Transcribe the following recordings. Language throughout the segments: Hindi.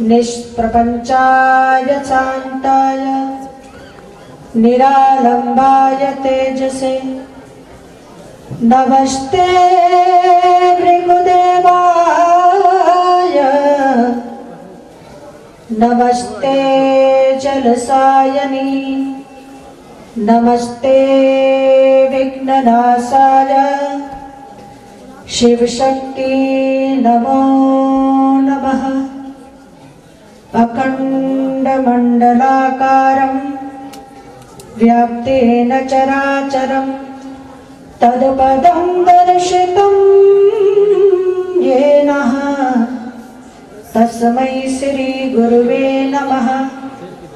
निष्प्रपंचाय शांताय निरालंबाय तेजसे नमस्ते भृगुदेवाय नमस्ते जलसायनी नमस्ते विघ्ननाशाय शिवशक्ति नमो नमः। अखंडमंडलाकारं व्याप्तेन चराचरं तत्पदं दर्शितं येन तस्मै श्री गुरुवे नमः।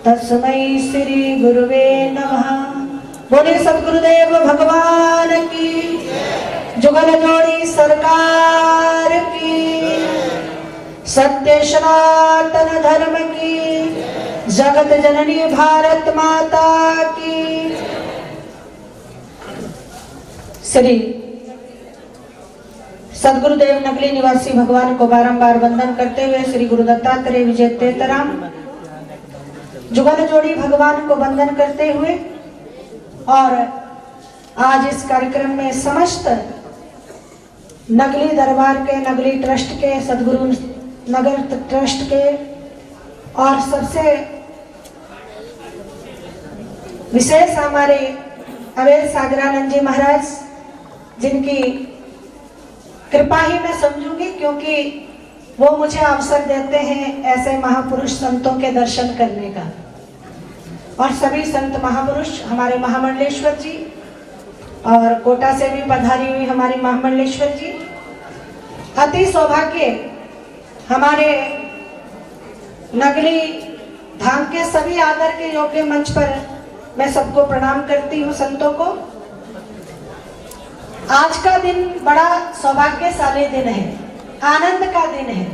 तस्मै श्री गुरुवे नमः। बोले सद्गुरुदेव भगवान की, जुगल जोड़ी सरकार की, सत्य सनातन धर्म की, जगत जननी भारत माता की। श्री सद्गुरुदेव नकली निवासी भगवान को बारंबार वंदन करते हुए श्री गुरु दत्तात्रेय विजय तेतराम जुगल जोड़ी भगवान को वंदन करते हुए और आज इस कार्यक्रम में समस्त नगली दरबार के, नगली ट्रस्ट के, सदगुरु नगर ट्रस्ट के और सबसे विशेष हमारे अवैध सागरानंद जी महाराज, जिनकी कृपा ही मैं समझूंगी क्योंकि वो मुझे अवसर देते हैं ऐसे महापुरुष संतों के दर्शन करने का। और सभी संत महापुरुष हमारे महामंडलेश्वर जी और कोटा से भी पधारी हुई हमारी महामंडलेश्वर जी, अति सौभाग्य हमारे नगली धाम के सभी आदर के योग्य मंच पर मैं सबको प्रणाम करती हूँ। संतों को आज का दिन बड़ा सौभाग्यशाली दिन है, आनंद का दिन है।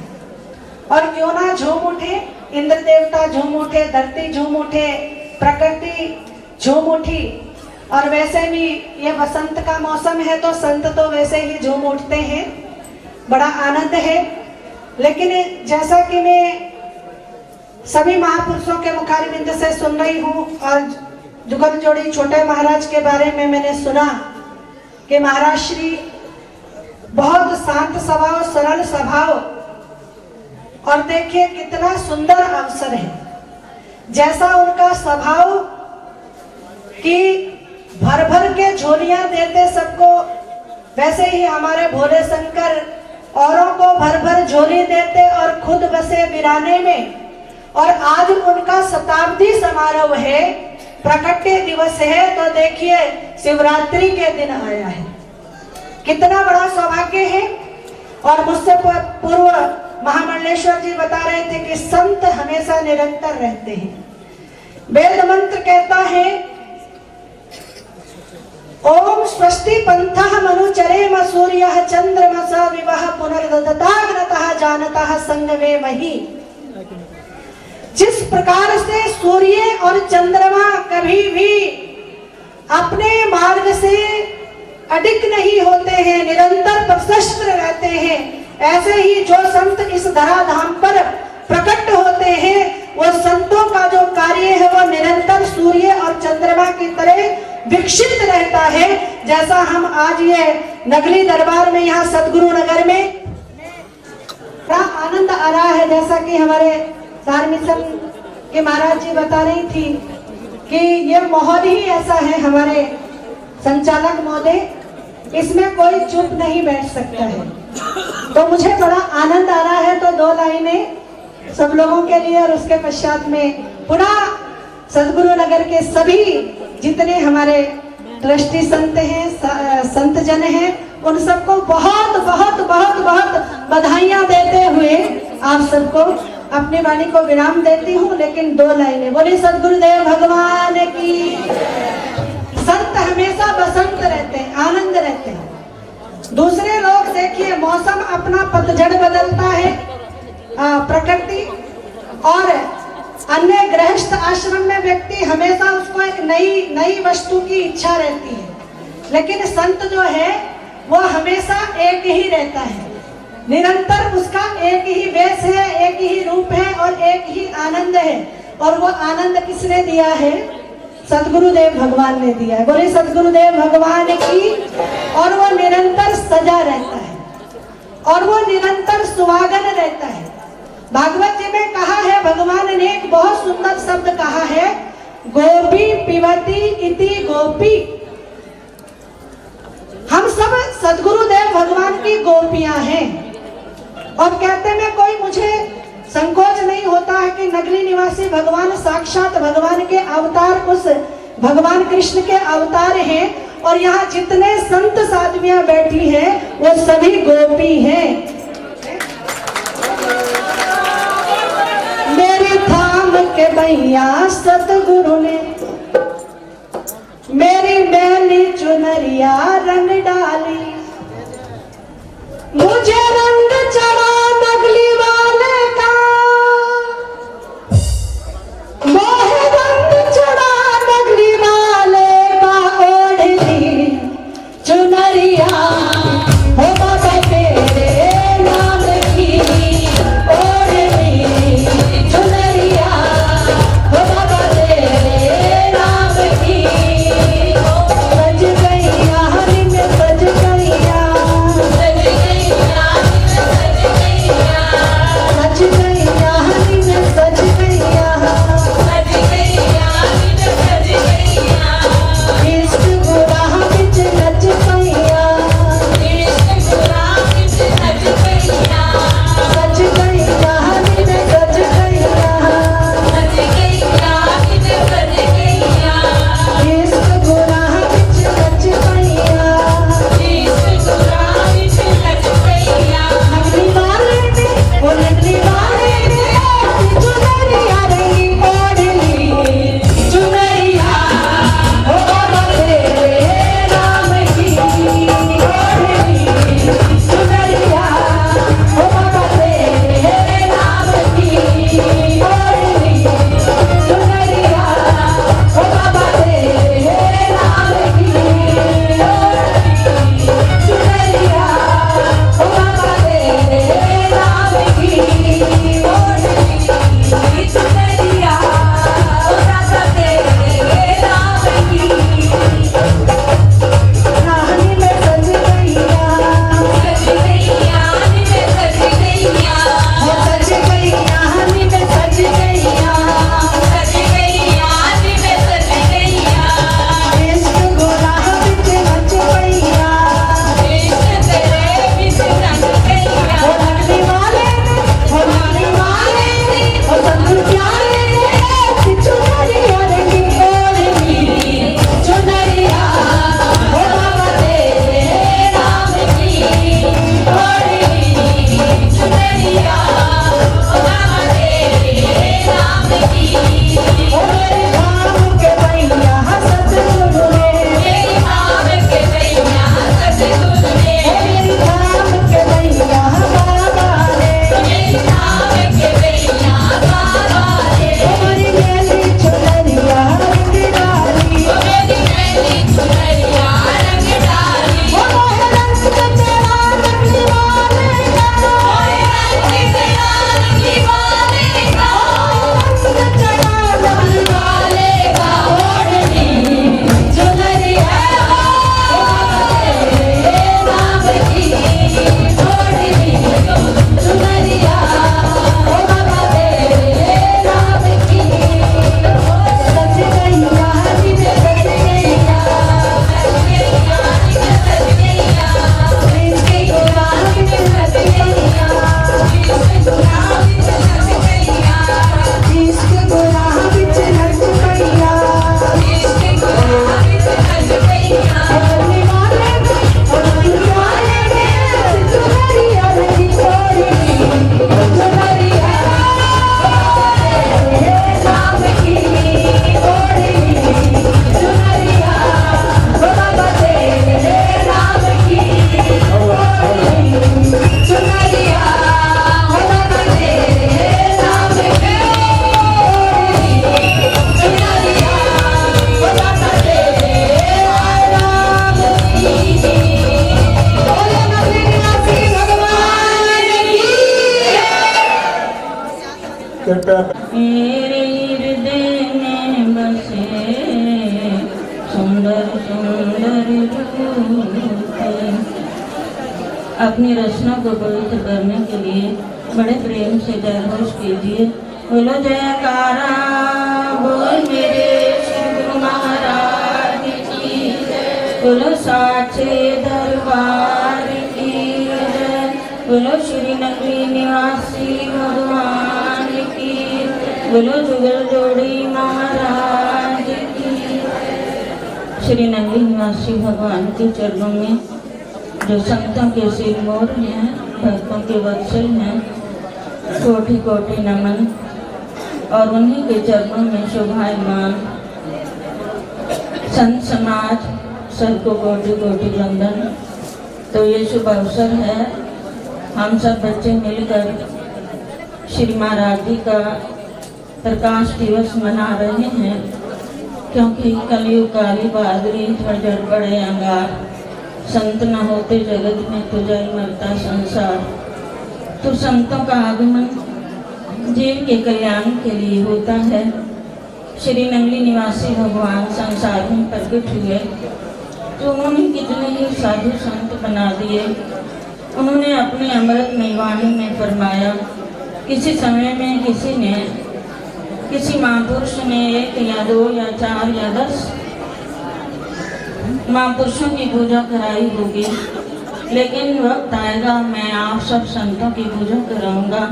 और क्यों ना झूम उठे, इंद्र देवता झूम उठे, धरती झूम उठे, प्रकृति झूम उठी। और वैसे भी ये बसंत का मौसम है तो संत तो वैसे ही झूम उठते हैं, बड़ा आनंद है। लेकिन जैसा कि मैं सभी महापुरुषों के मुखारबिंद से सुन रही हूँ और जुगल जोड़ी छोटे महाराज के बारे में मैंने सुना कि महाराज श्री बहुत शांत स्वभाव, सरल स्वभाव, और देखिए कितना सुंदर अवसर है। जैसा उनका स्वभाव कि भर भर के झोलियां देते सबको, वैसे ही हमारे भोले शंकर औरों को भर भर झोली देते और खुद बसे वीराने में। और आज उनका शताब्दी समारोह है, प्रकट्य दिवस है, तो देखिए शिवरात्रि के दिन आया है, कितना बड़ा सौभाग्य है। और मुझसे पूर्व महामंडलेश्वर जी बता रहे थे कि संत हमेशा निरंतर रहते हैं। वेद मंत्र कहता है ओम स्वस्ति पंथः मनुचरेम सूर्यः चंद्रमसा विवाह पुनर्दताग्नतः जानतः संगमे मही। जिस प्रकार से सूर्य और चंद्रमा कभी भी अपने मार्ग से अडिग नहीं होते हैं, निरंतर प्रशस्त रहते हैं, ऐसे ही जो संत इस धराधाम पर प्रकट होते हैं वो संतों का जो कार्य है वो निरंतर सूर्य और चंद्रमा की तरह विकसित रहता है। जैसा हम आज ये नगली दरबार में यहाँ सदगुरु नगर में बड़ा आनंद आ रहा है। जैसा कि हमारे सार मिशन के महाराज जी बता रही थी कि ये माहौल ही ऐसा है, हमारे संचालक महोदय, इसमें कोई चुप नहीं बैठ सकता है। तो मुझे बड़ा आनंद आ रहा है। तो दो लाइनें सब लोगों के लिए और उसके पश्चात में पुनः सदगुरु नगर के सभी जितने हमारे ट्रस्टी संत हैं, संत जन हैं, उन सबको बहुत बहुत बहुत बहुत बधाइयां देते हुए आप सबको अपनी वाणी को विराम देती हूँ। लेकिन दो लाइनें, बोली सदगुरुदेव भगवान की। संत हमेशा बसंत रहते हैं, आनंद रहते हैं। दूसरे लोग देखिए मौसम अपना पतझड़ बदलता है, प्रकृति और अन्य गृहस्थ आश्रम में व्यक्ति हमेशा उसको एक नई वस्तु की इच्छा रहती है। लेकिन संत जो है वो हमेशा एक ही रहता है। निरंतर उसका एक ही वेश है, एक ही रूप है और एक ही आनंद है। और वो आनंद किसने दिया है? सद्गुरुदेव भगवान ने दिया है। बोले सद्गुरुदेव भगवान की। और वो निरंतर सजा रहता है और वो निरंतर सुहागन रहता है। भागवत जी में कहा है, भगवान ने एक बहुत सुंदर शब्द कहा है, गोपी पिबती इति गोपी। हम सब सद्गुरुदेव भगवान की गोपियां हैं। और कहते में कोई मुझे संकोच नहीं होता है कि नगरी निवासी भगवान साक्षात भगवान के अवतार, उस भगवान कृष्ण के अवतार हैं। और यहाँ जितने संत साध्वियां बैठी हैं वो सभी गोपी हैं। मेरी थाम के भैया सतगुरु ने मेरी मैली चुनरिया रंग डाली, मुझे रंग चढ़ा नगली वाले का, मोहे रंग चढ़ा नगली वाले का, ओढ़नी चुनरिया हो बाबा तेरे नाम की, ओढ़नी चुनरिया हो बाबा तेरे नाम की। सज गई हरी में सज गई मेरे हृदय में बसे सुंदर सुंदर रूप। अपनी रचना को पवित्र करने के लिए बड़े प्रेम से जयघोष कीजिए। बोलो जयकारा बोल मेरे श्री गुरु महाराज की जय। बोलो साचे दरबार की जय। बोलो श्री नगरी निवासी भगवान की। बोलो जुगल जोड़ी महाराज की। श्री नगरी निवासी भगवान के चरणों में जो संतों के सिरमौर हैं, भक्तों के वत्सल हैं, कोटि कोटि नमन। और उन्हीं के चरणों में शोभायमान संत समाज सबको कोटि कोटि वंदन। तो ये शुभ अवसर है, हम सब बच्चे मिलकर श्री महाराज जी का प्रकाश दिवस मना रहे हैं, क्योंकि कलयुग काली बहादुरी झड़ पड़े अंगार। संत न होते जगत में तो जल मरता संसार। तो संतों का आगमन जीव के कल्याण के लिए होता है। श्री नगरी निवासी भगवान संसार में प्रकट हुए तो उन्होंने कितने ही साधु संत बना दिए। उन्होंने अपने अमृतमय वाणी में फरमाया, किसी समय में किसी महापुरुष ने 1 या 2 या 4 या 10 महापुरुषों की पूजा कराई होगी, लेकिन वक्त आएगा मैं आप सब संतों की पूजा कराऊंगा।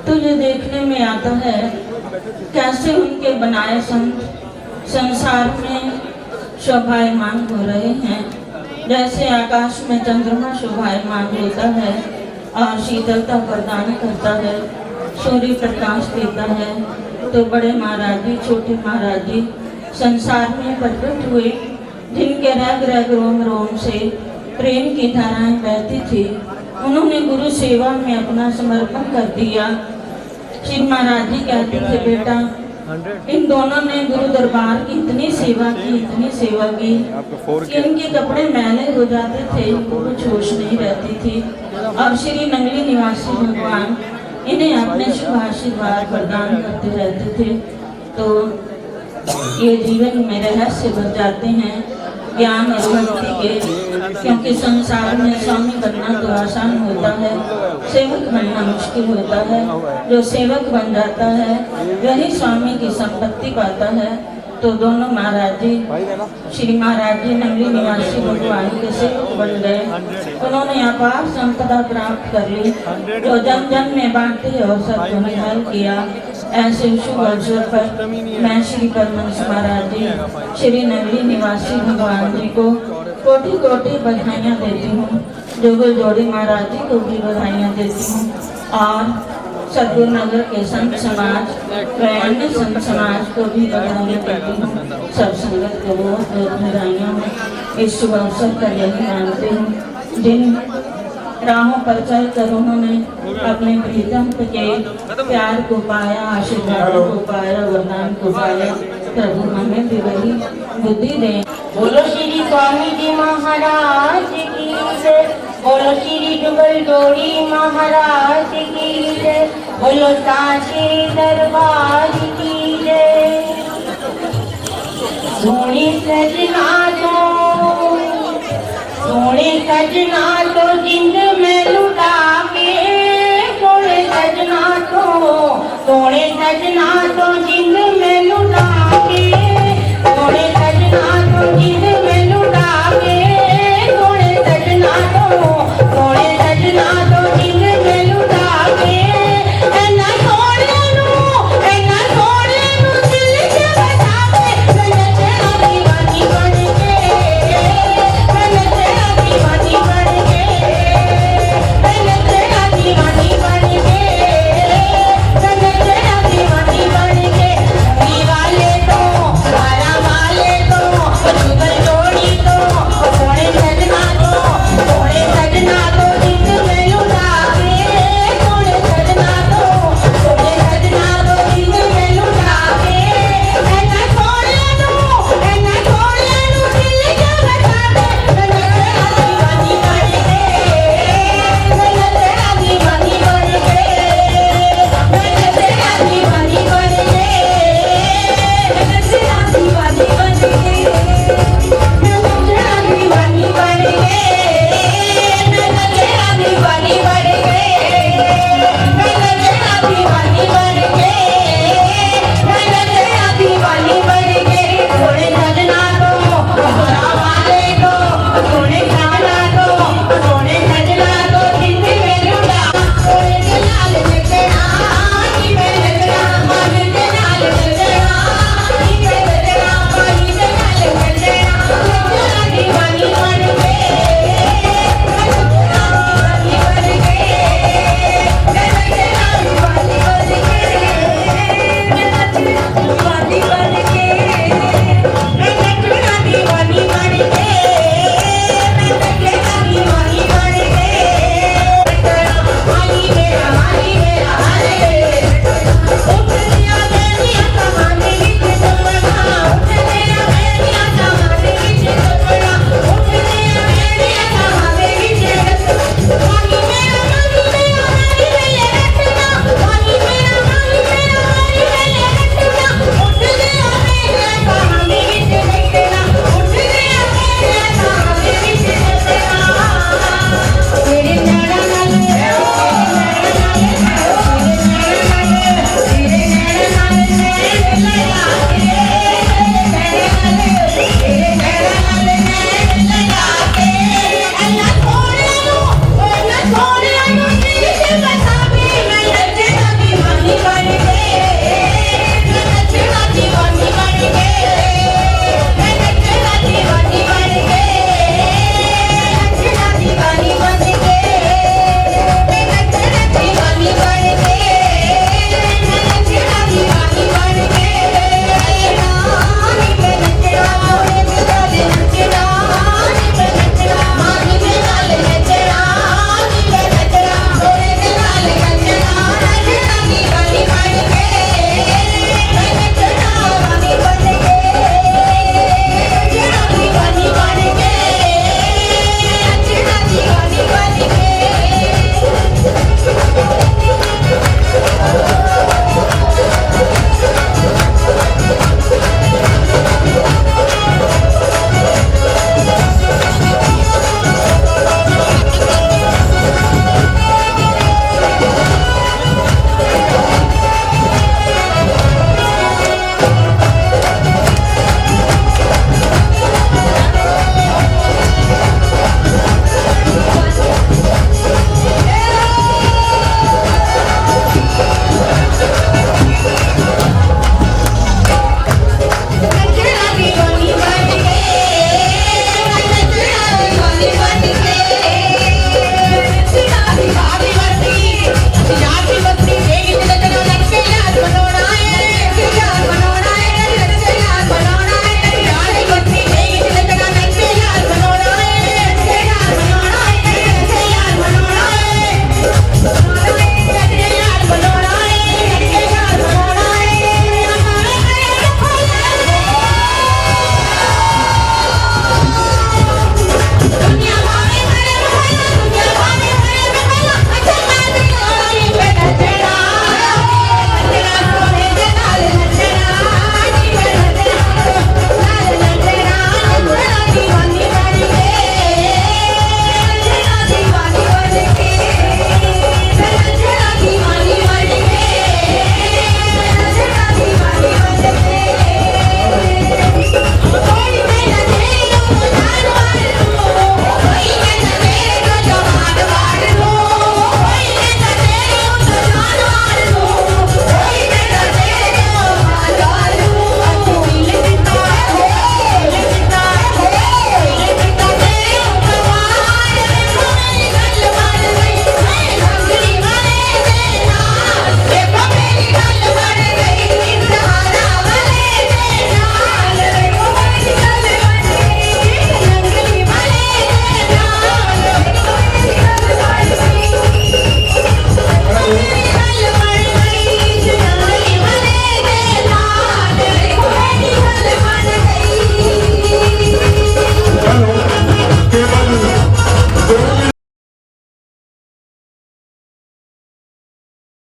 तो ये देखने में आता है कैसे उनके बनाए संत संसार में शोभायमान हो रहे हैं। जैसे आकाश में चंद्रमा शोभायमान होता है और शीतलता प्रदान करता है, सूर्य प्रकाश देता है, तो बड़े महाराज जी छोटे महाराज जी संसार में प्रकट हुए, जिनके रग रग रोम रोम से प्रेम की धाराएं बहती थी। उन्होंने गुरु सेवा में अपना समर्पण कर दिया। श्री महाराज जी कहते थे, बेटा इन दोनों ने गुरु दरबार की इतनी सेवा की कि इनके कपड़े मैले हो जाते थे, उनको कुछ होश नहीं रहती थी। अब श्री नगरी निवासी भगवान इन्हें अपने शुभ आशीर्वाद प्रदान करते रहते थे। तो ये जीवन में रहस्य बन जाते हैं ज्ञान और भक्ति के, क्योंकि संसार में स्वामी बनना तो आसान होता है, सेवक बनना मुश्किल होता है। जो सेवक बन जाता है वही स्वामी की संपत्ति पाता है। तो दोनों महाराज जी श्री महाराज जी नगरी निवासी भगवान के सेवक बन गए। उन्होंने अपार संपदा प्राप्त कर ली, जो जन जन में बांटी और सबको निहाल किया। ऐसे शुभ अवसर पर मैं श्री परमहंस महाराज जी श्री नगरी निवासी भगवान जी को कोटि कोटि बधाइयाँ देती हूँ। जुगल जोड़ी महाराज जी को भी बधाइयाँ देती हूँ और सदगुरु नगर के संत समाज व अन्य संत समाज को भी बधाइयाँ देती हूँ। सब संगत को बहुत बहुत बधाइयाँ। इस शुभ अवसर पर यही मानती हूँ, जिन राहों पर चलकर उन्होंने अपने प्रीतम के प्यार को पाया, आशीर्वादों को पाया, वरदान को पाया, प्रभु हमें भी वही बुद्धि दे। बोलो श्री स्वामी जी महाराज की जय। बोलो श्री जुगल जोड़ी महाराज की जय। बोलो साचे दरबार की जय। सोने सजना तो जिंद में लुटा के, सोने सजना तो जिंद में